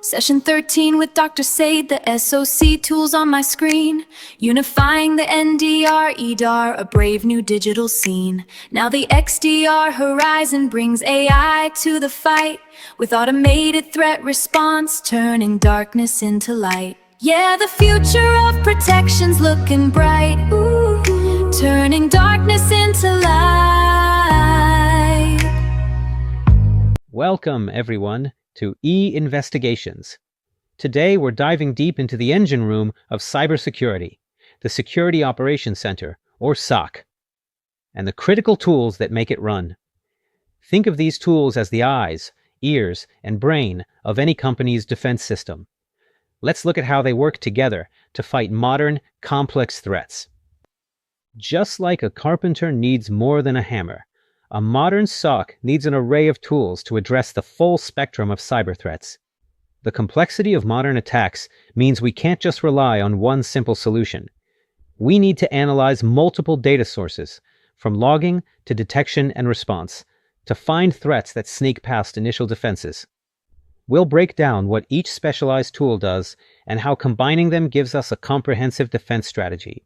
Session 13 with Dr. Said, the SOC tools on my screen, unifying the NDR, EDR, a brave new digital scene. Now the XDR horizon brings AI to the fight, with automated threat response, turning darkness into light. Yeah, the future of protection's looking bright, ooh, turning darkness into light. Welcome, everyone, to EInvestigations. Today, we're diving deep into the engine room of cybersecurity, the Security Operations Center, or SOC, and the critical tools that make it run. Think of these tools as the eyes, ears, and brain of any company's defense system. Let's look at how they work together to fight modern, complex threats. Just like a carpenter needs more than a hammer, a modern SOC needs an array of tools to address the full spectrum of cyber threats. The complexity of modern attacks means we can't just rely on one simple solution. We need to analyze multiple data sources, from logging to detection and response, to find threats that sneak past initial defenses. We'll break down what each specialized tool does and how combining them gives us a comprehensive defense strategy.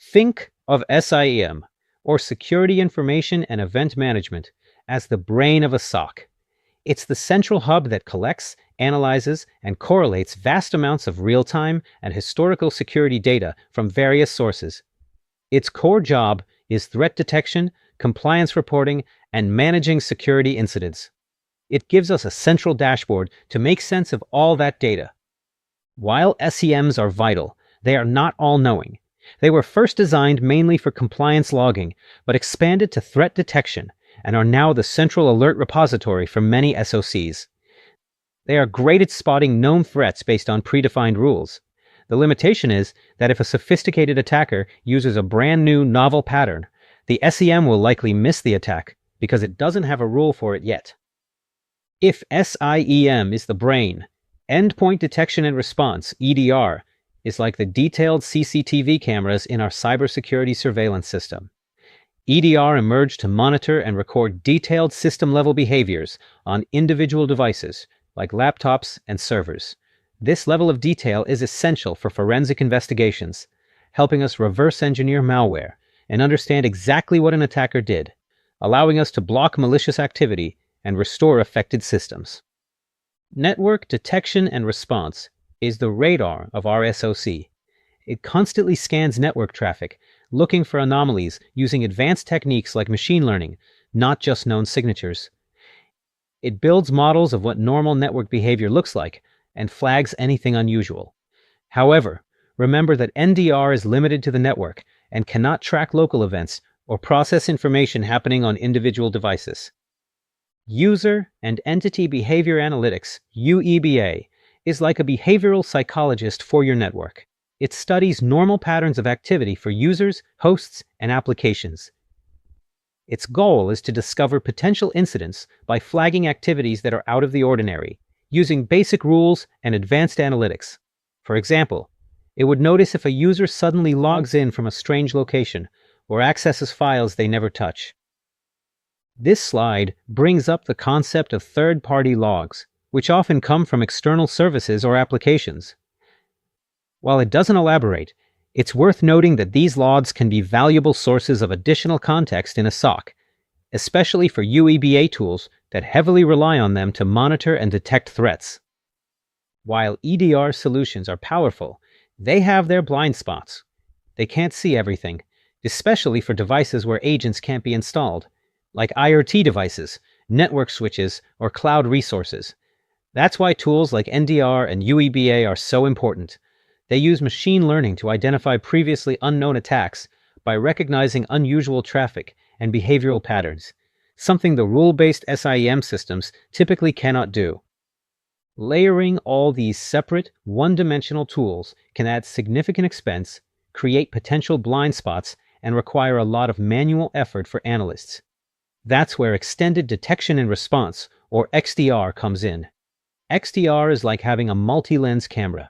Think of SIEM, or Security Information and Event Management, as the brain of a SOC. It's the central hub that collects, analyzes, and correlates vast amounts of real-time and historical security data from various sources. Its core job is threat detection, compliance reporting, and managing security incidents. It gives us a central dashboard to make sense of all that data. While SIEMs are vital, they are not all-knowing. They were first designed mainly for compliance logging, but expanded to threat detection and are now the central alert repository for many SOCs. They are great at spotting known threats based on predefined rules. The limitation is that if a sophisticated attacker uses a brand new novel pattern, the SIEM will likely miss the attack because it doesn't have a rule for it yet. If SIEM is the brain, endpoint detection and response, EDR, is like the detailed CCTV cameras in our cybersecurity surveillance system. EDR emerged to monitor and record detailed system-level behaviors on individual devices, like laptops and servers. This level of detail is essential for forensic investigations, helping us reverse engineer malware and understand exactly what an attacker did, allowing us to block malicious activity and restore affected systems. Network detection and response is the radar of our SOC. It constantly scans network traffic, looking for anomalies using advanced techniques like machine learning, not just known signatures. It builds models of what normal network behavior looks like and flags anything unusual. However, remember that NDR is limited to the network and cannot track local events or process information happening on individual devices. User and Entity Behavior Analytics, UEBA, is like a behavioral psychologist for your network. It studies normal patterns of activity for users, hosts, and applications. Its goal is to discover potential incidents by flagging activities that are out of the ordinary, using basic rules and advanced analytics. For example, it would notice if a user suddenly logs in from a strange location or accesses files they never touch. This slide brings up the concept of third-party logs, which often come from external services or applications. While it doesn't elaborate, it's worth noting that these logs can be valuable sources of additional context in a SOC, especially for UEBA tools that heavily rely on them to monitor and detect threats. While EDR solutions are powerful, they have their blind spots. They can't see everything, especially for devices where agents can't be installed, like IoT devices, network switches, or cloud resources. That's why tools like NDR and UEBA are so important. They use machine learning to identify previously unknown attacks by recognizing unusual traffic and behavioral patterns, something the rule-based SIEM systems typically cannot do. Layering all these separate, one-dimensional tools can add significant expense, create potential blind spots, and require a lot of manual effort for analysts. That's where Extended Detection and Response, or XDR, comes in. XDR is like having a multi-lens camera.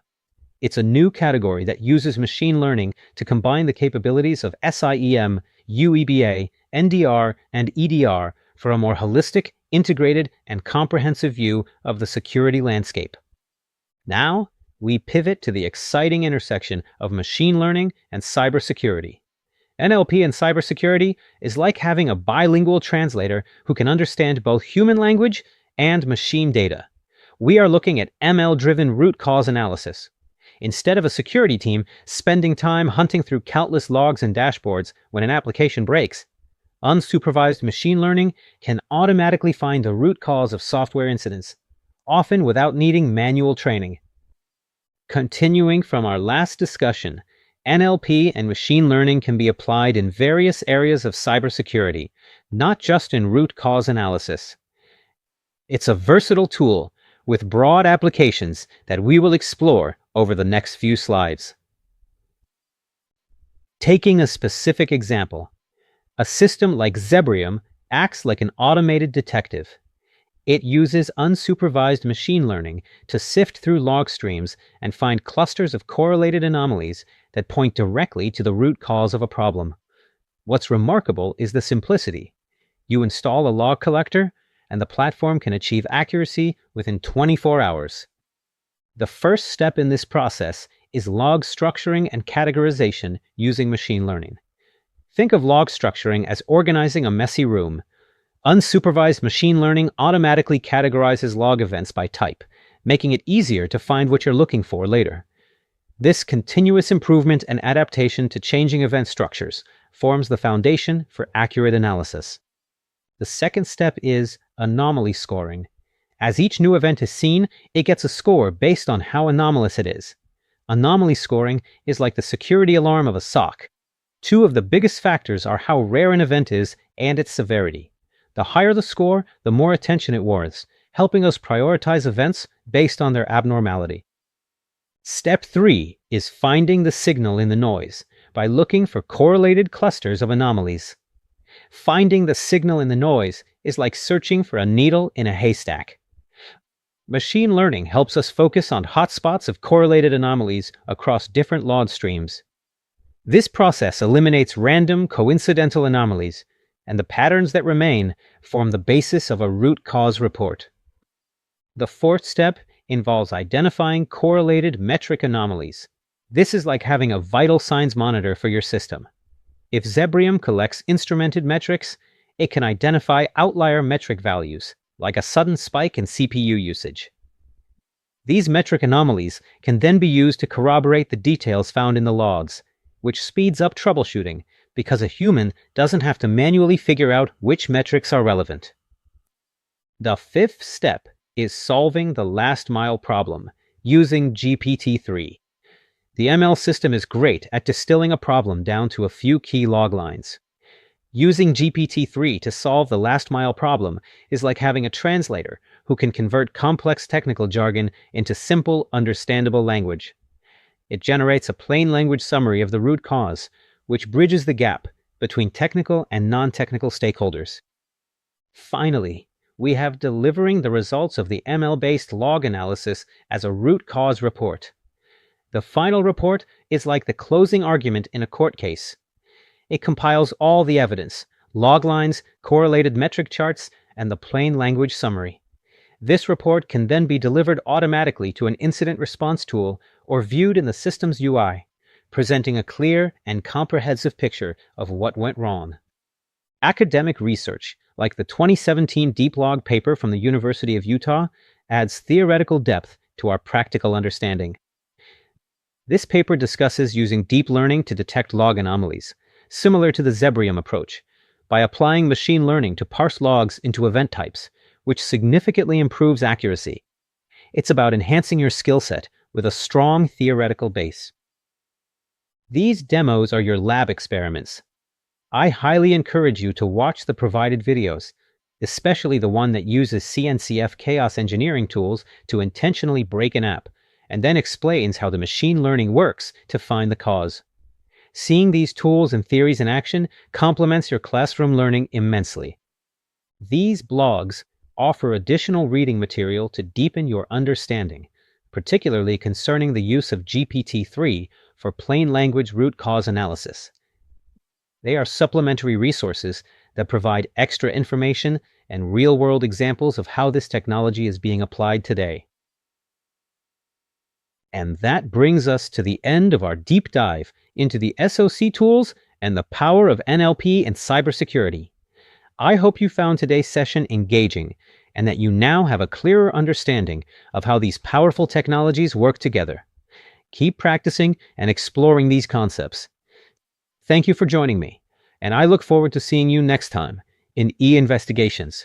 It's a new category that uses machine learning to combine the capabilities of SIEM, UEBA, NDR, and EDR for a more holistic, integrated, and comprehensive view of the security landscape. Now, we pivot to the exciting intersection of machine learning and cybersecurity. NLP and cybersecurity is like having a bilingual translator who can understand both human language and machine data. We are looking at ML-driven root cause analysis. Instead of a security team spending time hunting through countless logs and dashboards when an application breaks, unsupervised machine learning can automatically find the root cause of software incidents, often without needing manual training. Continuing from our last discussion, NLP and machine learning can be applied in various areas of cybersecurity, not just in root cause analysis. It's a versatile tool with broad applications that we will explore over the next few slides. Taking a specific example, a system like Zebrium acts like an automated detective. It uses unsupervised machine learning to sift through log streams and find clusters of correlated anomalies that point directly to the root cause of a problem. What's remarkable is the simplicity. You install a log collector, and the platform can achieve accuracy within 24 hours. The first step in this process is log structuring and categorization using machine learning. Think of log structuring as organizing a messy room. Unsupervised machine learning automatically categorizes log events by type, making it easier to find what you're looking for later. This continuous improvement and adaptation to changing event structures forms the foundation for accurate analysis. The second step is anomaly scoring. As each new event is seen, it gets a score based on how anomalous it is. Anomaly scoring is like the security alarm of a SOC. Two of the biggest factors are how rare an event is and its severity. The higher the score, the more attention it warrants, helping us prioritize events based on their abnormality. Step 3 is finding the signal in the noise by looking for correlated clusters of anomalies. Finding the signal in the noise is like searching for a needle in a haystack. Machine learning helps us focus on hotspots of correlated anomalies across different log streams. This process eliminates random, coincidental anomalies, and the patterns that remain form the basis of a root cause report. The fourth step involves identifying correlated metric anomalies. This is like having a vital signs monitor for your system. If Zebrium collects instrumented metrics, it can identify outlier metric values, like a sudden spike in CPU usage. These metric anomalies can then be used to corroborate the details found in the logs, which speeds up troubleshooting because a human doesn't have to manually figure out which metrics are relevant. The fifth step is solving the last mile problem using GPT-3. The ML system is great at distilling a problem down to a few key log lines. Using GPT-3 to solve the last mile problem is like having a translator who can convert complex technical jargon into simple, understandable language. It generates a plain language summary of the root cause, which bridges the gap between technical and non-technical stakeholders. Finally, we have delivering the results of the ML-based log analysis as a root cause report. The final report is like the closing argument in a court case. It compiles all the evidence, log lines, correlated metric charts, and the plain language summary. This report can then be delivered automatically to an incident response tool or viewed in the system's UI, presenting a clear and comprehensive picture of what went wrong. Academic research, like the 2017 Deep Log paper from the University of Utah, adds theoretical depth to our practical understanding. This paper discusses using deep learning to detect log anomalies, similar to the Zebrium approach, by applying machine learning to parse logs into event types, which significantly improves accuracy. It's about enhancing your skill set with a strong theoretical base. These demos are your lab experiments. I highly encourage you to watch the provided videos, especially the one that uses CNCF chaos engineering tools to intentionally break an app, and then explains how the machine learning works to find the cause. Seeing these tools and theories in action complements your classroom learning immensely. These blogs offer additional reading material to deepen your understanding, particularly concerning the use of GPT-3 for plain language root cause analysis. They are supplementary resources that provide extra information and real-world examples of how this technology is being applied today. And that brings us to the end of our deep dive into the SOC tools and the power of NLP and cybersecurity. I hope you found today's session engaging and that you now have a clearer understanding of how these powerful technologies work together. Keep practicing and exploring these concepts. Thank you for joining me, and I look forward to seeing you next time in EInvestigations.